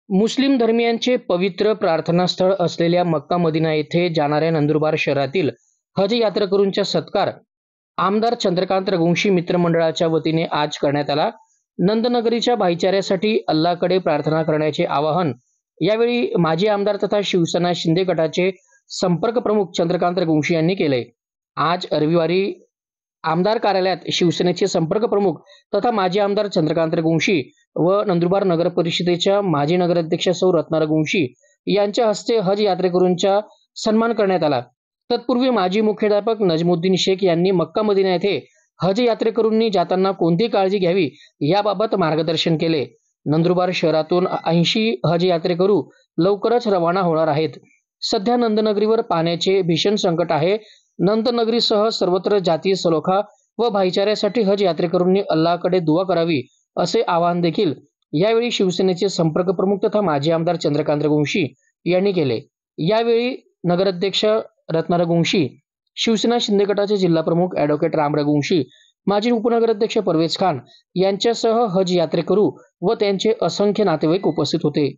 मुस्लिम धर्मियांचे पवित्र प्रार्थनास्थळ असलेल्या मक्का मदिना येथे जाणाऱ्या नंदुरबार शहरातील हज यात्रेकरूंचा सत्कार आमदार चंद्रकांत रघुवंशी मित्रमंडळाच्या वतीने आज करण्यात आला। नंदनगरीच्या भाईचाऱ्यासाठी अल्लाहकडे प्रार्थना करण्याचे आवाहन यावेळी माजी आमदार तथा शिवसेना शिंदे गटाचे संपर्क प्रमुख चंद्रकांत रघुवंशी यांनी केले। आज रविवारी आमदार कार्यालयात शिवसेनेचे संपर्क प्रमुख तथा माजी आमदार चंद्रकांत रघुवंशी व नंदुरबार नगर परिषदेच्या माजी नगराध्यक्ष सौ रत्ना रघुवंशी यांच्या हस्ते हज यात्रेकरूंचा सन्मान करण्यात आला। तत्पूर्वी माजी मुख्याध्यापक नजमुद्दीन शेख यांनी मक्का मदिना येथे हज यात्रेकरूंनी जाताना कोणती काळजी घ्यावी याबाबत मार्गदर्शन केले। नंदुरबार शहरातून 80 हज यात्रेकरू लवकरच रवाना होणार आहेत। सध्या नंदनगरीवर पाण्याचे भीषण संकट आहे। नंदनगरीसह सर्वत्र जाती सलोखा व भाईचाऱ्यासाठी हज यात्रेकरूंनी अल्लाहकडे दुआ करावी असे आवाहन देखील यावेळी शिवसेनेचे संपर्क प्रमुख तथा माजी आमदार चंद्रकांत रघुवंशी यांनी केले। यावेळी नगराध्यक्ष रत्ना रघुवंशी, शिवसेना शिंदे गटाचे जिल्हा प्रमुख ॲडव्होकेट राम रघुवंशी, माजी उपनगराध्यक्ष परवेज खान यांच्यासह हज यात्रेकरू व त्यांचे असंख्य नातेवाईक उपस्थित होते।